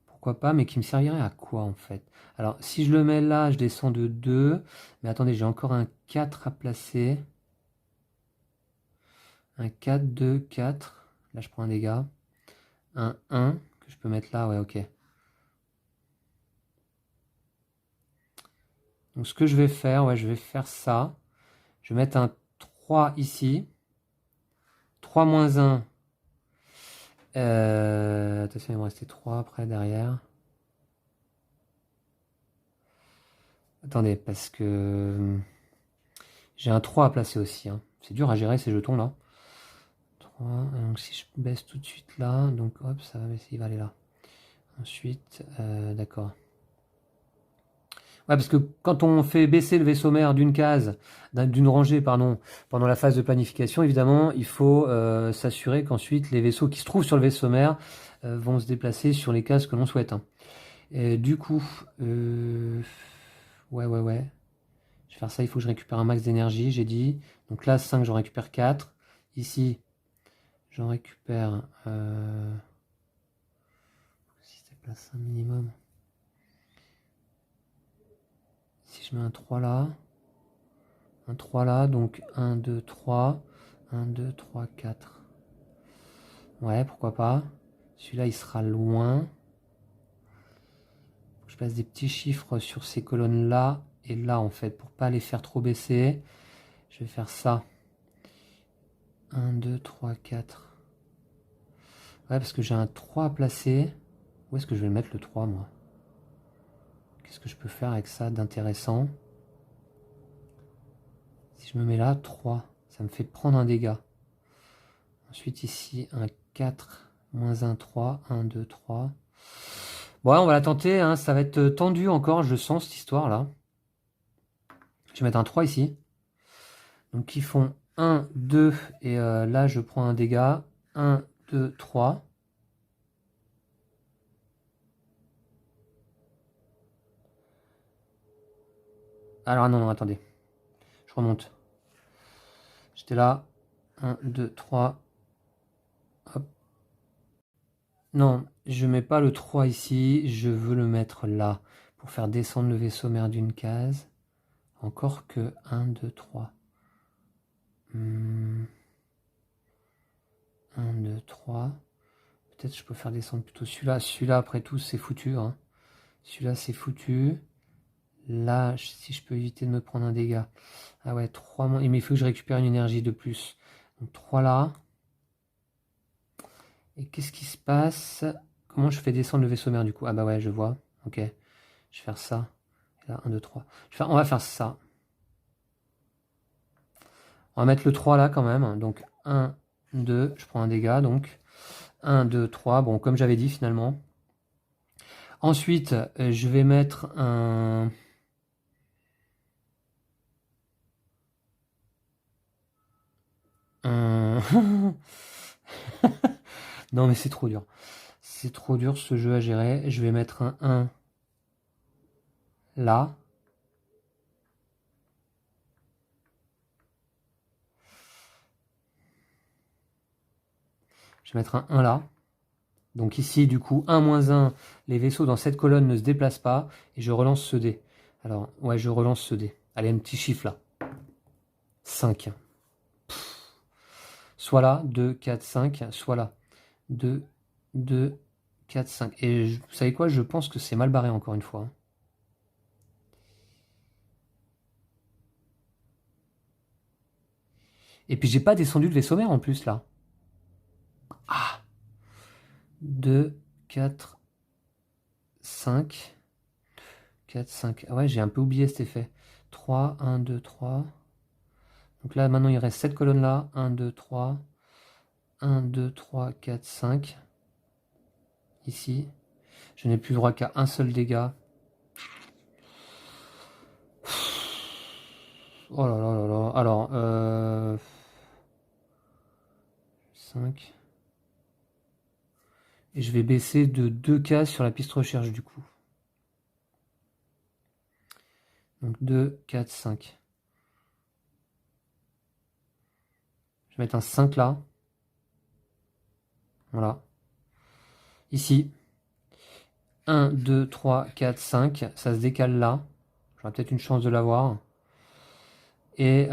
Pourquoi pas, mais qui me servirait à quoi, en fait? Alors, si je le mets là, je descends de 2. Mais attendez, j'ai encore un 4 à placer. Un 4, 2, 4. Là, je prends un dégât. Un 1 que je peux mettre là. Ouais, ok. Donc, ce que je vais faire, ouais, je vais faire ça. Je vais mettre un 3 ici. 3 moins 1. Attention, il me restait 3 après, derrière. Attendez, parce que j'ai un 3 à placer aussi. Hein. C'est dur à gérer ces jetons-là. 3. Donc, si je baisse tout de suite là, donc hop, ça va, il va aller là. Ensuite, d'accord. Ouais, parce que quand on fait baisser le vaisseau mère d'une case, d'une rangée, pardon, pendant la phase de planification, évidemment, il faut s'assurer qu'ensuite les vaisseaux qui se trouvent sur le vaisseau mère vont se déplacer sur les cases que l'on souhaite. Hein. Et du coup, ouais. Je vais faire ça, il faut que je récupère un max d'énergie, j'ai dit. Donc là, 5, j'en récupère 4. Ici, j'en récupère place un minimum. Si je mets un 3 là, donc 1, 2, 3, 1, 2, 3, 4. Ouais, pourquoi pas. Celui-là, il sera loin. Je place des petits chiffres sur ces colonnes-là et là, en fait, pour pas les faire trop baisser. Je vais faire ça. 1, 2, 3, 4. Ouais, parce que j'ai un 3 à placer. Où est-ce que je vais mettre le 3, moi? Qu'est-ce que je peux faire avec ça d'intéressant? Si je me mets là, 3, ça me fait prendre un dégât. Ensuite, ici, un 4, moins un 3, 1, 2, 3. Bon, ouais, on va la tenter, hein. Ça va être tendu encore, je sens, cette histoire-là. Je vais mettre un 3 ici. Donc, ils font 1, 2, et là, je prends un dégât. 1, 2, 3. Alors, non, attendez. Je remonte. J'étais là. 1, 2, 3. Hop. Non, je mets pas le 3 ici. Je veux le mettre là. Pour faire descendre le vaisseau mère d'une case. Encore que 1, 2, 3. 1, 2, 3. Peut-être je peux faire descendre plutôt celui-là. Celui-là, après tout, c'est foutu. Hein. Celui-là, c'est foutu. Là, si je peux éviter de me prendre un dégât. Ah ouais, 3 moins. Mais il faut que je récupère une énergie de plus. Donc 3 là. Et qu'est-ce qui se passe? Comment je fais descendre le vaisseau mère du coup? Ah bah ouais, je vois. Ok. Je vais faire ça. Et là, 1, 2, 3. On va faire ça. On va mettre le 3 là quand même. Donc 1, 2. Je prends un dégât. Donc 1, 2, 3. Bon, comme j'avais dit finalement. Ensuite, je vais mettre un... Non mais c'est trop dur. C'est trop dur ce jeu à gérer. Je vais mettre un 1 là. Je vais mettre un 1 là. Donc ici, du coup, 1 moins 1, les vaisseaux dans cette colonne ne se déplacent pas. Et je relance ce dé. Alors, ouais, je relance ce dé. Allez, un petit chiffre là. 5. Soit là, 2, 4, 5. Soit là, 2, 2, 4, 5. Et vous savez quoi? Je pense que c'est mal barré encore une fois. Et puis j'ai pas descendu le vaisseau mère en plus là. Ah, 2, 4, 5. 4, 5. Ah ouais, j'ai un peu oublié cet effet. 3, 1, 2, 3. Donc là, maintenant, il reste cette colonne-là. 1, 2, 3. 1, 2, 3, 4, 5. Ici. Je n'ai plus droit qu'à un seul dégât. Oh là là là là. Alors, 5. Et je vais baisser de 2 cases sur la piste recherche du coup. Donc 2, 4, 5. Je vais mettre un 5 là. Voilà. Ici. 1, 2, 3, 4, 5. Ça se décale là. J'aurai peut-être une chance de l'avoir. Et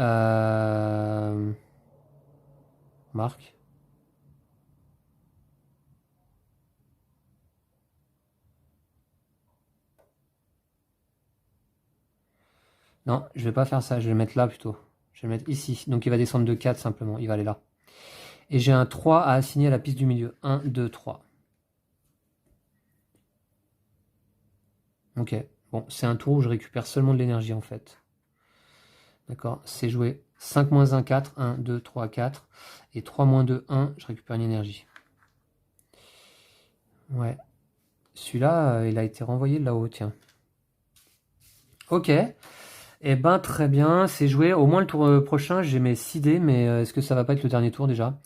marque. Non, je vais pas faire ça, je vais le mettre là plutôt. Je vais le mettre ici. Donc il va descendre de 4 simplement, il va aller là. Et j'ai un 3 à assigner à la piste du milieu. 1, 2, 3. Ok, bon, c'est un tour où je récupère seulement de l'énergie en fait. D'accord, c'est joué. 5 moins 1, 4. 1, 2, 3, 4. Et 3 moins 2, 1, je récupère une énergie. Ouais. Celui-là, il a été renvoyé de là-haut, tiens. Ok. Eh ben très bien, c'est joué. Au moins le tour prochain, j'ai mes 6 dés, mais est-ce que ça va pas être le dernier tour déjà?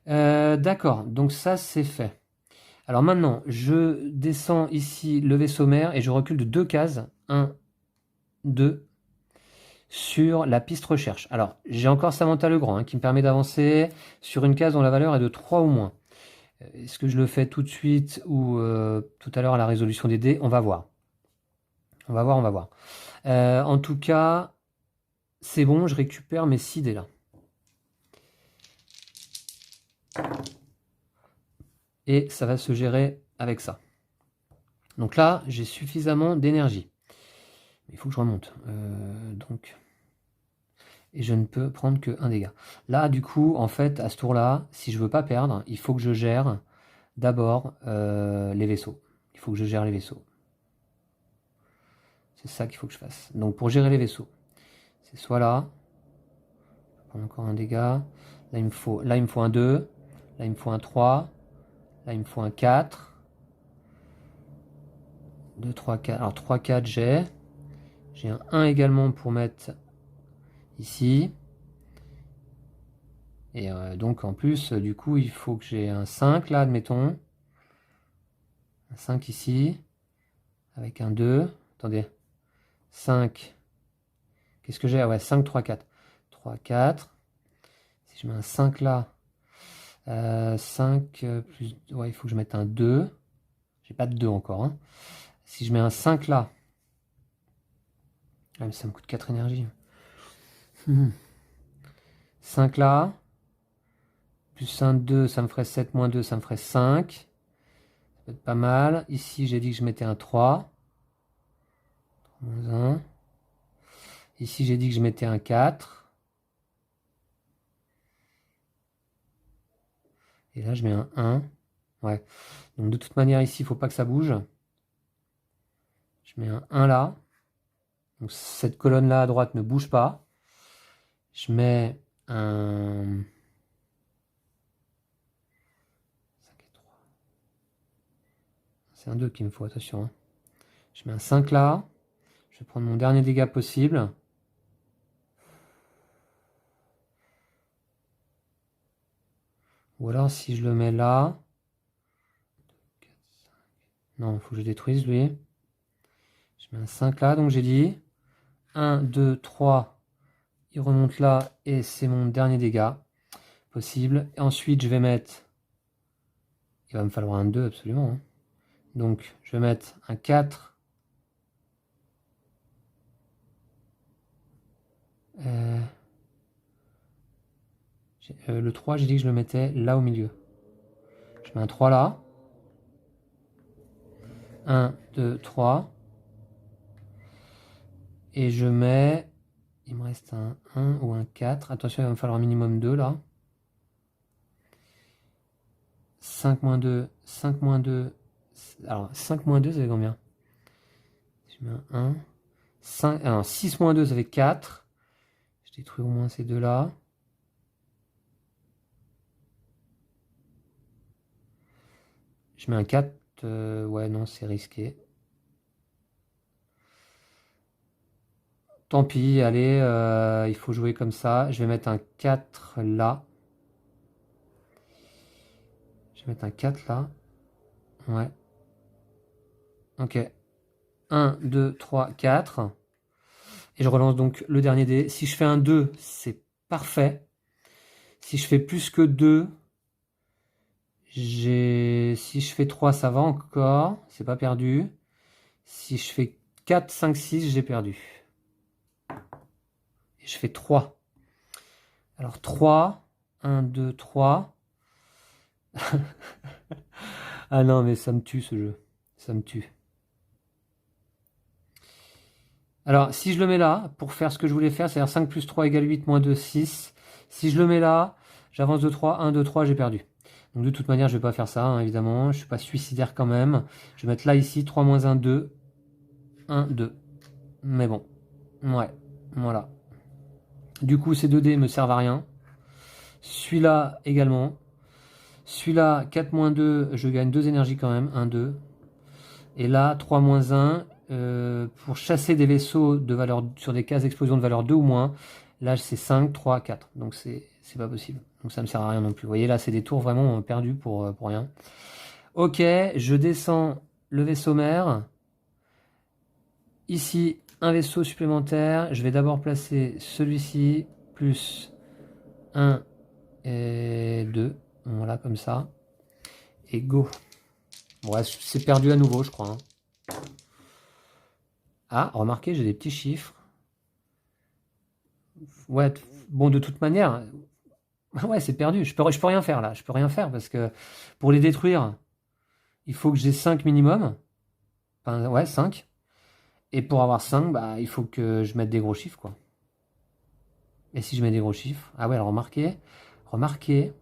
D'accord, donc ça c'est fait. Alors maintenant, je descends ici le vaisseau mère et je recule de 2 cases. 1, 2, sur la piste recherche. Alors, j'ai encore Samantha Legrand qui me permet d'avancer sur une case dont la valeur est de 3 ou moins. Est-ce que je le fais tout de suite ou tout à l'heure à la résolution des dés? On va voir. On va voir, on va voir. En tout cas, c'est bon, je récupère mes 6 dés là. Et ça va se gérer avec ça. Donc là, j'ai suffisamment d'énergie. Il faut que je remonte. Donc... Et je ne peux prendre que 1 dégât. Là, du coup, en fait, à ce tour-là, si je veux pas perdre, il faut que je gère d'abord les vaisseaux. Il faut que je gère les vaisseaux. C'est ça qu'il faut que je fasse. Donc pour gérer les vaisseaux, c'est soit là, je prends encore un dégât. Là, il me faut un 2. Là, il me faut un 3. Là, il me faut un 4. 2, 3, 4. Alors 3, 4, j'ai. J'ai un 1 également pour mettre ici. Et donc en plus, du coup, il faut que j'ai un 5 là, admettons. Un 5 ici. Avec un 2. Attendez. 5. Qu'est-ce que j'ai? Ah ouais, 5, 3, 4. 3, 4. Si je mets un 5 là. 5 plus... Ouais, il faut que je mette un 2. J'ai pas de 2 encore. Hein. Si je mets un 5 là. Ah, mais ça me coûte 4 énergies. 5 là. Plus un 2, ça me ferait 7 moins 2, ça me ferait 5. Ça peut être pas mal. Ici, j'ai dit que je mettais un 3. 3 moins 1. Ici, j'ai dit que je mettais un 4. Et là, je mets un 1. Ouais. Donc, de toute manière, ici, il ne faut pas que ça bouge. Je mets un 1 là. Donc, cette colonne-là à droite ne bouge pas. Je mets un... 5 et 3. C'est un 2 qu'il me faut, attention. Hein. Je mets un 5 là. Je vais prendre mon dernier dégât possible. Ou alors si je le mets là... Non, il faut que je détruise lui. Je mets un 5 là, donc j'ai dit 1, 2, 3. Il remonte là et c'est mon dernier dégât possible. Et ensuite, je vais mettre... Il va me falloir un 2 absolument. Hein. Donc, je vais mettre un 4. Le 3, j'ai dit que je le mettais là au milieu. Je mets un 3 là. 1, 2, 3. Et je mets... Il me reste un 1 ou un 4. Attention, il va me falloir un minimum 2 là. 5 moins 2, 5 moins 2. Alors, 5 moins 2, ça fait combien? Je mets un 1. 5, alors, 6 moins 2, ça fait 4. Je détruis au moins ces deux-là. Je mets un 4. Ouais, non, c'est risqué. Tant pis, allez, il faut jouer comme ça. Je vais mettre un 4 là. Je vais mettre un 4 là. Ouais. Ok. 1, 2, 3, 4. Et je relance donc le dernier dé. Si je fais un 2, c'est parfait. Si je fais plus que 2, si je fais 3, ça va encore. C'est pas perdu. Si je fais 4, 5, 6, j'ai perdu. Et je fais 3. Alors 3, 1, 2, 3. Ah non, mais ça me tue ce jeu. Ça me tue. Alors, si je le mets là, pour faire ce que je voulais faire, c'est-à-dire 5 plus 3 égale 8, moins 2, 6. Si je le mets là, j'avance de 3, 1, 2, 3, j'ai perdu. Donc de toute manière, je ne vais pas faire ça, hein, évidemment. Je ne suis pas suicidaire quand même. Je vais mettre là, ici, 3 moins 1, 2. 1, 2. Mais bon. Ouais. Voilà. Du coup, ces 2 dés me servent à rien. Celui-là également. Celui-là, 4 moins 2, je gagne 2 énergies quand même. 1, 2. Et là, 3 moins 1. Pour chasser des vaisseaux de valeur, sur des cases d'explosion de valeur 2 ou moins, là c'est 5, 3, 4. Donc c'est pas possible. Donc ça me sert à rien non plus. Vous voyez là, c'est des tours vraiment perdus pour rien. Ok, je descends le vaisseau mère. Ici, un vaisseau supplémentaire. Je vais d'abord placer celui-ci, plus 1 et 2. Voilà, comme ça. Et go. Ouais, c'est perdu à nouveau, je crois. Hein. Ah, remarquez, j'ai des petits chiffres. Ouais, bon, de toute manière, ouais, c'est perdu. Je peux rien faire là. Je peux rien faire parce que pour les détruire, il faut que j'ai 5 minimum. Enfin, ouais, 5. Et pour avoir 5, bah, il faut que je mette des gros chiffres, quoi. Et si je mets des gros chiffres... Ah ouais, alors remarquez. Remarquez.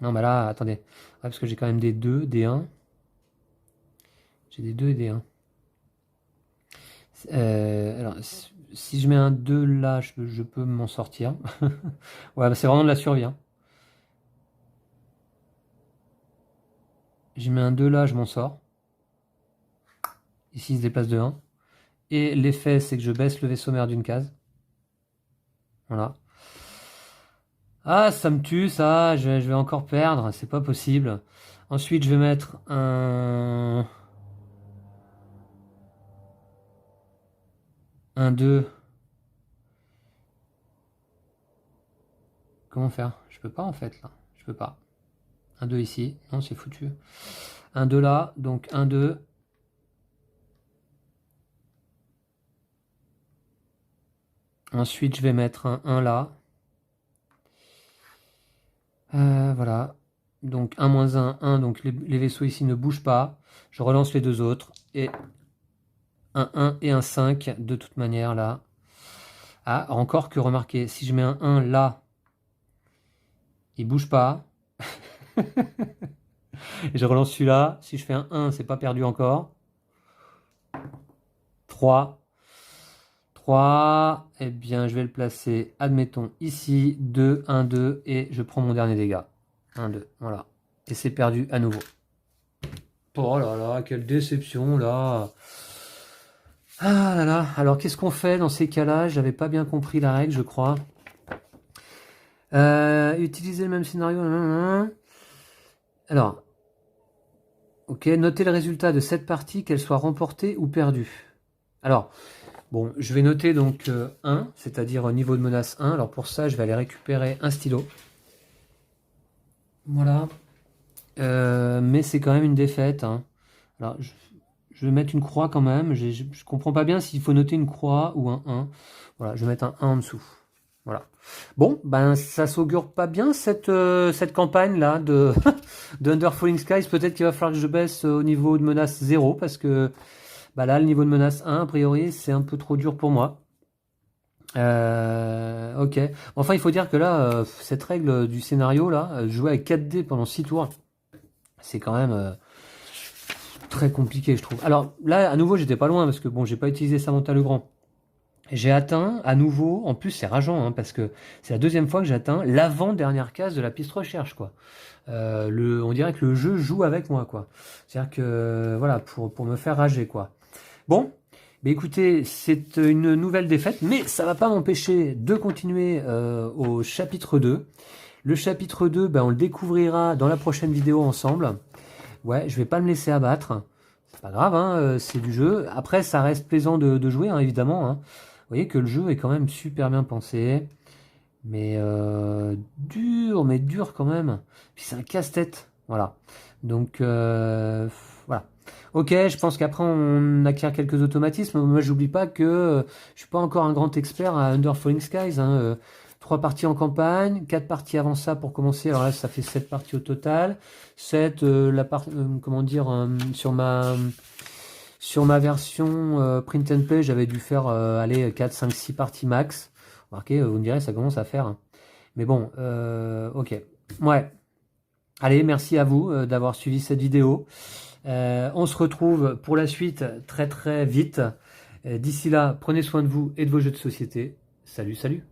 Non, bah là, attendez. Ouais, parce que j'ai quand même des 2, des 1. J'ai des 2 et des 1. Alors, si je mets un 2 là, je peux m'en sortir. Ouais, bah, c'est vraiment de la survie. Hein. J'y mets un 2 là, je m'en sors. Ici, il se déplace de 1. Et l'effet, c'est que je baisse le vaisseau mère d'une case. Voilà. Ah, ça me tue, ça. Je vais encore perdre. C'est pas possible. Ensuite, je vais mettre un 2. Comment faire? Je peux pas, en fait, là. Je peux pas. Un 2 ici. Non, c'est foutu. Un 2 là. Donc, un 2. Ensuite, je vais mettre un 1 là. Voilà. Donc 1 moins 1, 1. Donc les vaisseaux ici ne bougent pas. Je relance les deux autres. Et un 1 et un 5 de toute manière là. Ah, encore que remarquez, si je mets un 1 là, il bouge pas. Et je relance celui-là. Si je fais un 1, c'est pas perdu encore. 3. 3. Eh bien, je vais le placer, admettons, ici. 2, 1, 2. Et je prends mon dernier dégât. 1, 2. Voilà. Et c'est perdu à nouveau. Oh là là, quelle déception là. Ah là là, alors qu'est-ce qu'on fait dans ces cas-là? J'avais pas bien compris la règle, je crois. Utiliser le même scénario. Alors, ok, notez le résultat de cette partie, qu'elle soit remportée ou perdue. Alors, bon, je vais noter donc 1, c'est-à-dire niveau de menace 1. Alors pour ça, je vais aller récupérer un stylo. Voilà. Mais c'est quand même une défaite. Hein. Alors, je vais mettre une croix quand même. Je comprends pas bien s'il faut noter une croix ou un 1. Voilà, je vais mettre un 1 en dessous. Voilà. Bon, ben ça s'augure pas bien cette campagne là de, de Under Falling Skies. Peut-être qu'il va falloir que je baisse au niveau de menace 0 parce que bah là le niveau de menace 1 a priori c'est un peu trop dur pour moi. Ok. Enfin il faut dire que là cette règle du scénario là, jouer avec 4 dés pendant 6 tours, c'est quand même très compliqué je trouve. Alors là à nouveau j'étais pas loin parce que bon j'ai pas utilisé Samantha Legrand. J'ai atteint à nouveau, en plus c'est rageant hein, parce que c'est la deuxième fois que j'atteins l'avant-dernière case de la piste recherche quoi. On dirait que le jeu joue avec moi quoi. C'est-à-dire que voilà pour me faire rager quoi. Bon, bah écoutez c'est une nouvelle défaite, mais ça va pas m'empêcher de continuer au chapitre 2. Le chapitre 2, bah, on le découvrira dans la prochaine vidéo ensemble. Ouais, je vais pas me laisser abattre. C'est pas grave, hein, c'est du jeu. Après, ça reste plaisant de jouer, hein, évidemment. Hein. Vous voyez que le jeu est quand même super bien pensé. Mais mais dur quand même. Puis c'est un casse-tête. Voilà. Donc, voilà. Ok, je pense qu'après, on acquiert quelques automatismes. Moi, j'oublie pas que je suis pas encore un grand expert à Under Falling Skies. Hein, 3 parties en campagne, 4 parties avant ça pour commencer. Alors là, ça fait 7 parties au total. 7, comment dire, sur ma version print and play, j'avais dû faire aller 4, 5, 6 parties max. Remarquez, vous me direz, ça commence à faire. Hein. Mais bon, ok. Ouais. Allez, merci à vous d'avoir suivi cette vidéo. On se retrouve pour la suite très très vite. D'ici là, prenez soin de vous et de vos jeux de société. Salut, salut.